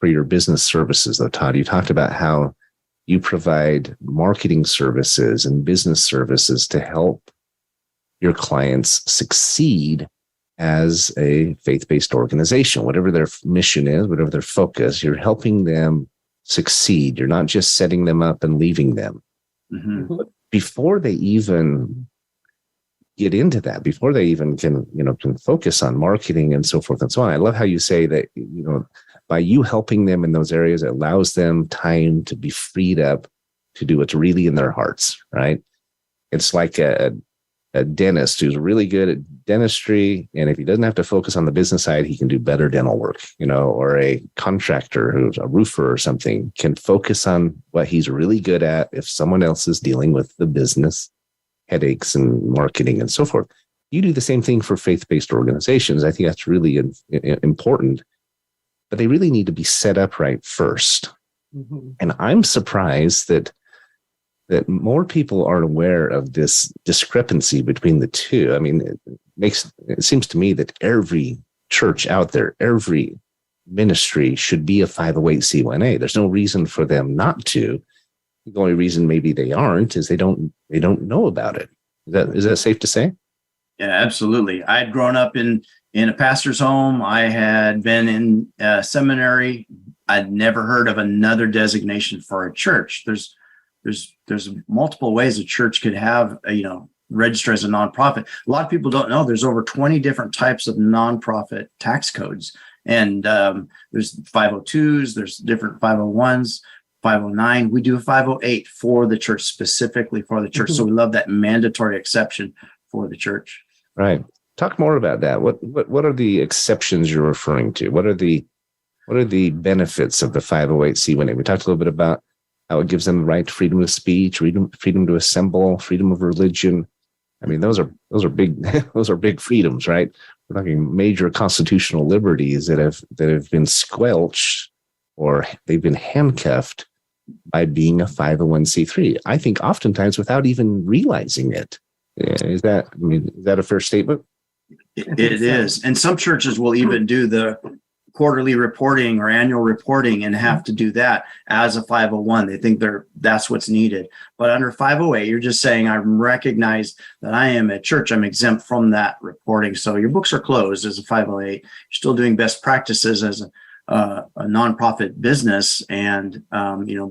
Speaker 2: your business services, though, Todd. You talked about how you provide marketing services and business services to help your clients succeed as a faith-based organization. Whatever their mission is, whatever their focus, you're helping them succeed. You're not just setting them up and leaving them. Mm-hmm. Before they even get into that, before they even can focus on marketing and so forth and so on. I love how you say that, by you helping them in those areas, it allows them time to be freed up to do what's really in their hearts, right? It's like a dentist who's really good at dentistry, and if he doesn't have to focus on the business side, he can do better dental work, or a contractor who's a roofer or something can focus on what he's really good at if someone else is dealing with the business headaches and marketing and so forth. You do the same thing for faith-based organizations. I think that's really important, but they really need to be set up right first. Mm-hmm. And I'm surprised that more people aren't aware of this discrepancy between the two. I mean, it seems to me that every church out there, every ministry should be a 508c1a. There's no reason for them not to. The only reason maybe they aren't is they don't know about it. Is that safe to say?
Speaker 3: Yeah, absolutely. I had grown up in a pastor's home. I had been in seminary. I'd never heard of another designation for a church. There's multiple ways a church could have, register as a nonprofit. A lot of people don't know there's over 20 different types of nonprofit tax codes. And there's 502s, there's different 501s, 509. We do a 508 for the church, specifically for the church. Mm-hmm. So we love that mandatory exception for the church.
Speaker 2: Right. Talk more about that. What are the exceptions you're referring to? What are the benefits of the 508c1a? We talked a little bit about how it gives them the right to freedom of speech, freedom to assemble, freedom of religion. I mean, those are big those are big freedoms, right? We're talking major constitutional liberties that have been squelched or they've been handcuffed by being a 501c3. I think oftentimes without even realizing it. Is that a fair statement?
Speaker 3: It is. And some churches will even do the quarterly reporting or annual reporting and have to do that as a 501. They think that's what's needed. But under 508, you're just saying, I recognize that I am a church. I'm exempt from that reporting. So your books are closed as a 508. You're still doing best practices as a nonprofit business and,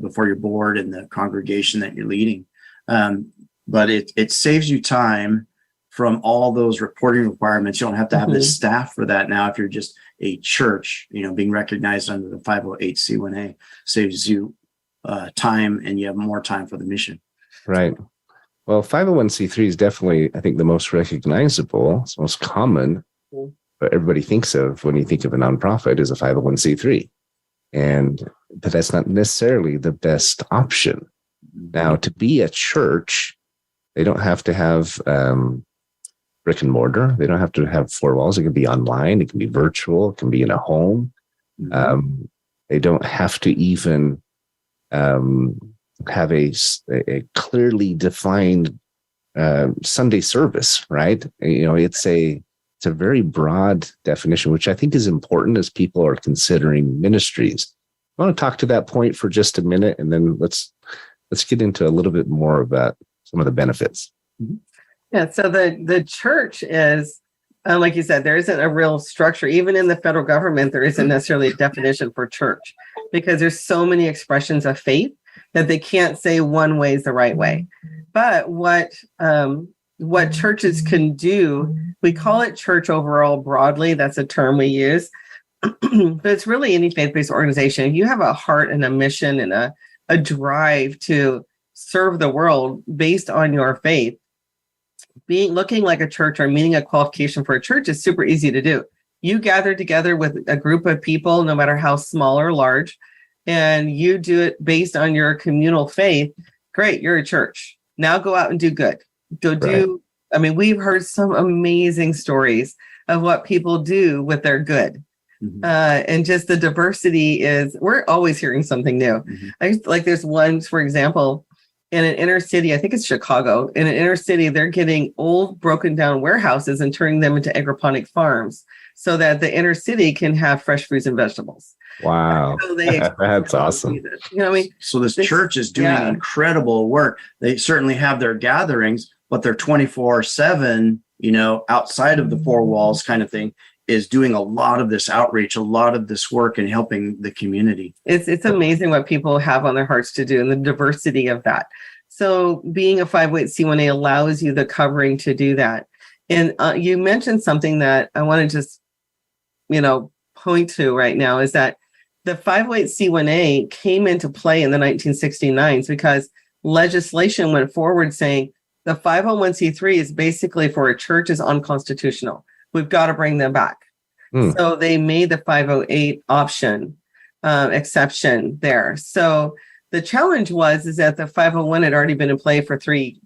Speaker 3: before your board and the congregation that you're leading. But it saves you time from all those reporting requirements. You don't have to have the staff for that now. If you're just a church, being recognized under the 508c1a saves you time, and you have more time for the mission.
Speaker 2: Right. Well, 501c3 is definitely, I think, the most recognizable. It's most common. But everybody thinks of when you think of a nonprofit is a 501c3, but that's not necessarily the best option. Now, to be a church, they don't have to have brick and mortar. They don't have to have four walls. It can be online. It can be virtual. It can be in a home. Mm-hmm. They don't have to even have a clearly defined Sunday service, right? It's a It's a very broad definition, which I think is important as people are considering ministries. I want to talk to that point for just a minute, and then let's get into a little bit more about some of the benefits.
Speaker 4: Yeah, so the church is, like you said, there isn't a real structure. Even in the federal government, there isn't necessarily a definition for church because there's so many expressions of faith that they can't say one way is the right way. But what churches can do, we call it church overall broadly. That's a term we use. But it's really any faith-based organization. If you have a heart and a mission and a drive to serve the world based on your faith, looking like a church or meeting a qualification for a church is super easy to do. You gather together with a group of people, no matter how small or large, and you do it based on your communal faith. Great, you're a church. Now go out and do good. I mean, we've heard some amazing stories of what people do with their good. And just the diversity we're always hearing something new. There's one, for example, in an inner city, I think it's Chicago, in an inner city, they're getting old broken down warehouses and turning them into agroponic farms so that the inner city can have fresh fruits and vegetables.
Speaker 2: Wow. So that's awesome.
Speaker 3: You know what I mean? So this church is doing incredible work. They certainly have their gatherings, but they're 24/7, outside of the four walls kind of thing, is doing a lot of this outreach, a lot of this work and helping the community.
Speaker 4: It's amazing what people have on their hearts to do and the diversity of that. So being a 508c1a allows you the covering to do that. And you mentioned something that I want to just, point to right now is that the 508c1a came into play in the 1969s because legislation went forward saying the 501c3 is basically for a church is unconstitutional. We've got to bring them back. So they made the 508 option exception there. So the challenge is that the 501 had already been in play for 15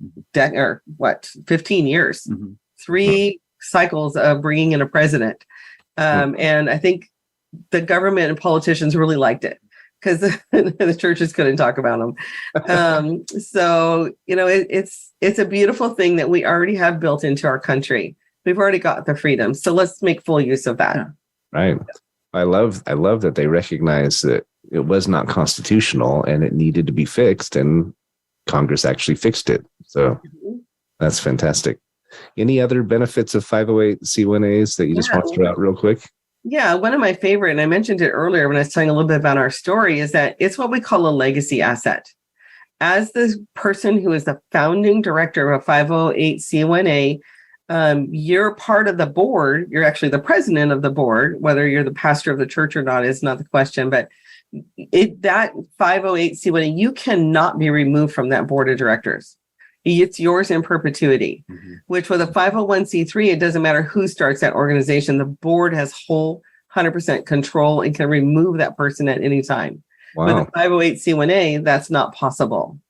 Speaker 4: years, 3 cycles of bringing in a president. And I think the government and politicians really liked it because the churches couldn't talk about them. So, it's a beautiful thing that we already have built into our country. We've already got the freedom. So let's make full use of that.
Speaker 2: Right. I love that they recognize that it was not constitutional and it needed to be fixed, and Congress actually fixed it. So that's fantastic. Any other benefits of 508c1as that you just want to throw out real quick?
Speaker 4: Yeah, one of my favorite, and I mentioned it earlier when I was telling a little bit about our story, is that it's what we call a legacy asset. As the person who is the founding director of a 508c1a, you're part of the board. You're actually the president of the board. Whether you're the pastor of the church or not is not the question. But that 508c1a, you cannot be removed from that board of directors. It's yours in perpetuity. Which with a 501c3, it doesn't matter who starts that organization. The board has whole 100% control and can remove that person at any time.
Speaker 2: Wow.
Speaker 4: With a 508c1a, that's not possible.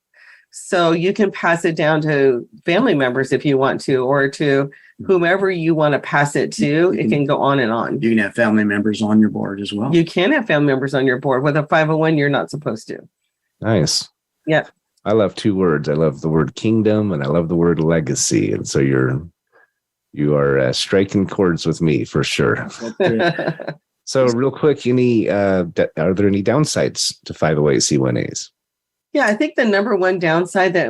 Speaker 4: So you can pass it down to family members if you want to, or to whomever you want to pass it to. It can go on and on.
Speaker 3: You can have family members on your board as well.
Speaker 4: You can have family members on your board. With a 501, you're not supposed to.
Speaker 2: Nice.
Speaker 4: Yeah.
Speaker 2: I love 2 words. I love the word kingdom and I love the word legacy. And so you are striking chords with me for sure. So real quick, are there any downsides to 508c1as?
Speaker 4: Yeah, I think the number one downside that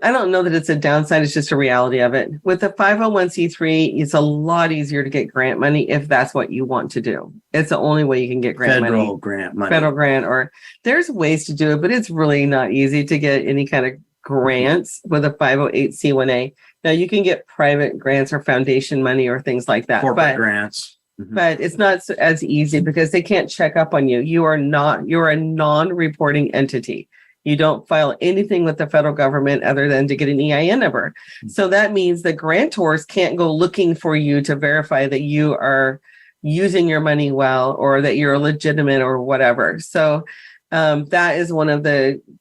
Speaker 4: I don't know that it's a downside, it's just a reality of it. With the 501c3, it's a lot easier to get grant money if that's what you want to do. It's the only way you can get
Speaker 3: Federal grant money,
Speaker 4: or there's ways to do it, but it's really not easy to get any kind of grants with a 508c1a. Now you can get private grants or foundation money or things like that.
Speaker 3: Corporate grants.
Speaker 4: But it's not as easy because they can't check up on you. You're a non-reporting entity. You don't file anything with the federal government other than to get an EIN number. So that means the grantors can't go looking for you to verify that you are using your money well or that you're legitimate or whatever. So that is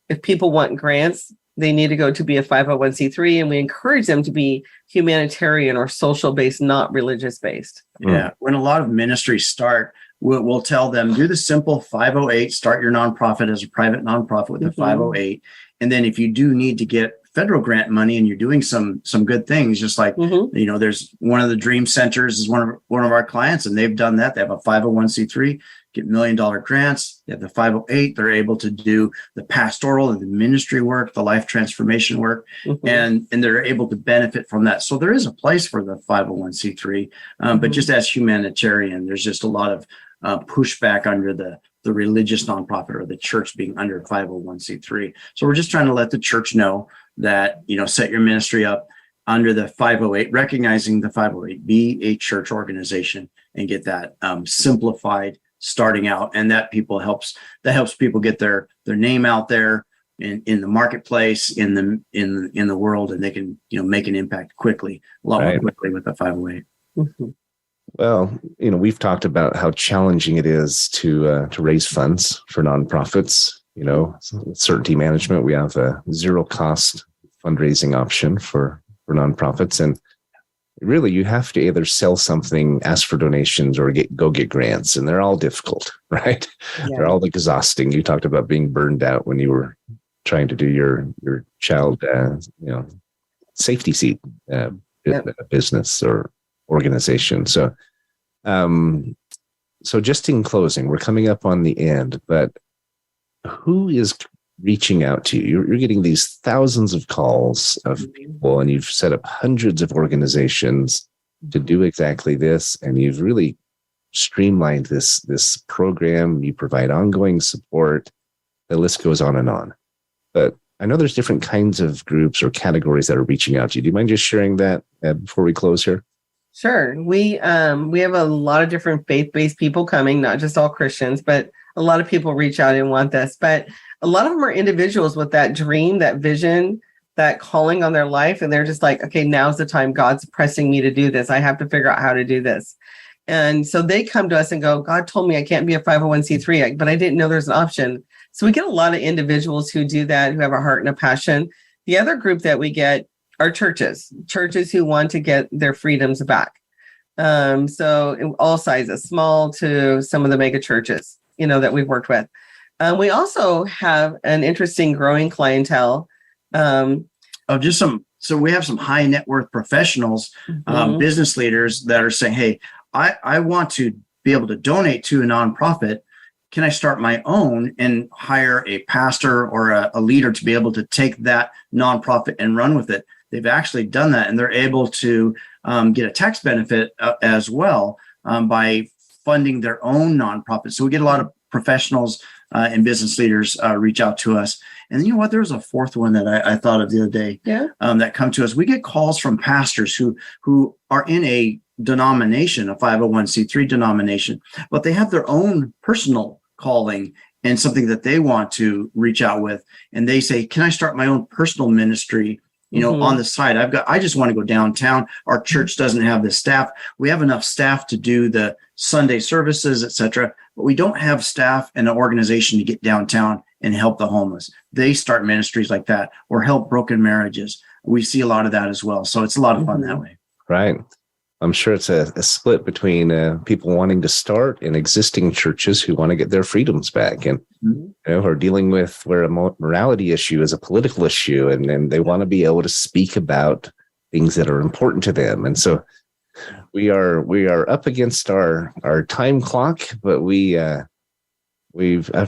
Speaker 4: if people want grants, they need to go to be a 501c3, and we encourage them to be humanitarian or social based, not religious based.
Speaker 3: Yeah. When a lot of ministries start, we'll tell them, do the simple 508, start your nonprofit as a private nonprofit with a 508. And then if you do need to get federal grant money and you're doing some good things, just like, there's one of the Dream Centers is one of our clients, and they've done that. They have a 501c3, get $1 million grants. They have the 508. They're able to do the pastoral and the ministry work, the life transformation work, and they're able to benefit from that. So there is a place for the 501c3, but just as humanitarian, there's just a lot of pushback under the religious nonprofit or the church being under 501c3. So we're just trying to let the church know that, set your ministry up under the 508, recognizing the 508, be a church organization and get that simplified starting out. And that helps people get their name out there in the marketplace, in the world, and they can, make an impact quickly, a lot more quickly with the 508.
Speaker 2: Well, we've talked about how challenging it is to raise funds for nonprofits. Certainty Management, we have a zero cost fundraising option for nonprofits, and really you have to either sell something, ask for donations, or go get grants, and they're all difficult, right? Yeah. They're all exhausting. You talked about being burned out when you were trying to do your child, safety seat business or organization. So just in closing, we're coming up on the end, but who is reaching out to you? You're getting these thousands of calls of people, and you've set up hundreds of organizations to do exactly this. And you've really streamlined this program. You provide ongoing support. The list goes on and on. But I know there's different kinds of groups or categories that are reaching out to you. Do you mind just sharing that before we close here?
Speaker 4: Sure. We have a lot of different faith-based people coming, not just all Christians, but a lot of people reach out and want this. But a lot of them are individuals with that dream, that vision, that calling on their life. And they're just like, okay, now's the time. God's pressing me to do this. I have to figure out how to do this. And so they come to us and go, God told me I can't be a 501c3, but I didn't know there's an option. So we get a lot of individuals who do that, who have a heart and a passion. The other group that we get are churches who want to get their freedoms back. So in all sizes, small to some of the mega churches, that we've worked with. We also have an interesting growing clientele. So we have some high net worth professionals, business leaders that are saying, hey, I want to be able to donate to a nonprofit. Can I start my own and hire a pastor or a leader to be able to take that nonprofit and run with it? They've actually done that, and they're able to get a tax benefit as well by funding their own nonprofit. So we get a lot of professionals and business leaders reach out to us. And you know what? There was a fourth one that I thought of the other day that come to us. We get calls from pastors who are in a denomination, a 501c3 denomination, but they have their own personal calling and something that they want to reach out with. And they say, can I start my own personal ministry, on the side? I just want to go downtown. Our church doesn't have the staff. We have enough staff to do the Sunday services, et cetera, but we don't have staff and an organization to get downtown and help the homeless. They start ministries like that or help broken marriages. We see a lot of that as well. So it's a lot of fun that way.
Speaker 2: Right. I'm sure it's a split between people wanting to start and existing churches who want to get their freedoms back and are dealing with where a morality issue is a political issue, and they want to be able to speak about things that are important to them. And so we are up against our time clock, but I've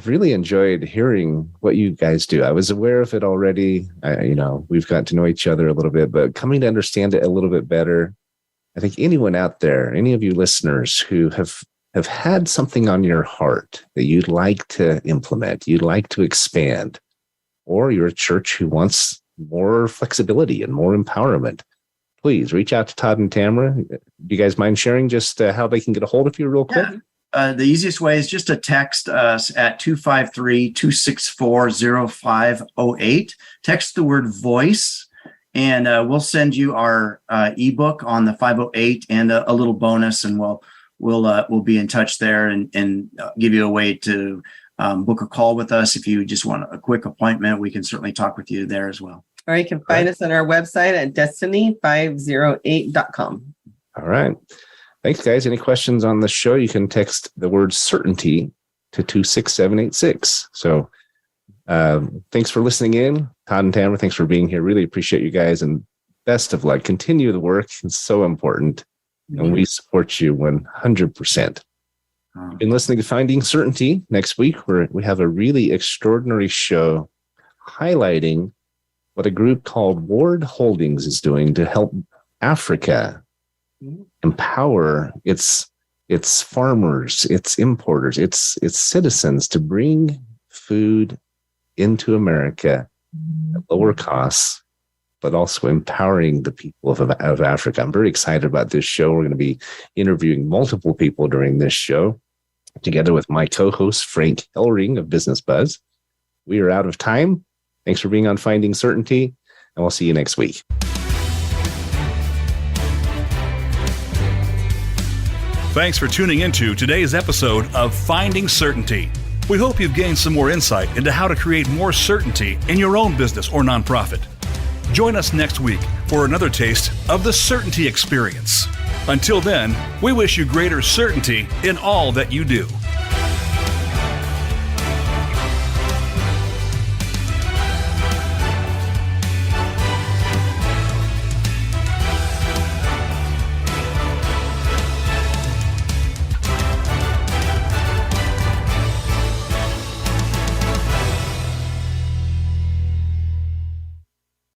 Speaker 2: really enjoyed hearing what you guys do. I was aware of it already. We've got to know each other a little bit, but coming to understand it a little bit better. I think anyone out there, any of you listeners who have had something on your heart that you'd like to implement, you'd like to expand, or you're a church who wants more flexibility and more empowerment, please reach out to Todd and Tamara. Do you guys mind sharing just how they can get a hold of you real quick?
Speaker 3: Yeah. The easiest way is just to text us at 253-264-0508. Text the word voice. And we'll send you our ebook on the 508 and a little bonus, and we'll be in touch there and give you a way to book a call with us. If you just want a quick appointment, we can certainly talk with you there as well.
Speaker 4: Or you can find us on our website at destiny508.com.
Speaker 2: All right. Thanks, guys. Any questions on the show, you can text the word certainty to 26786. So Thanks for listening in. Todd and Tamara, thanks for being here. Really appreciate you guys, and best of luck. Continue the work. It's so important. And we support you 100%. You've been listening to Finding Certainty. Next week, we have a really extraordinary show highlighting what a group called Ward Holdings is doing to help Africa empower its farmers, its importers, its citizens to bring food into America at lower costs, but also empowering the people of Africa. I'm very excited about this show. We're going to be interviewing multiple people during this show, together with my co-host, Frank Hellring of Business Buzz. We are out of time. Thanks for being on Finding Certainty, and we'll see you next week.
Speaker 1: Thanks for tuning into today's episode of Finding Certainty. We hope you've gained some more insight into how to create more certainty in your own business or nonprofit. Join us next week for another taste of the Certainty Experience. Until then, we wish you greater certainty in all that you do.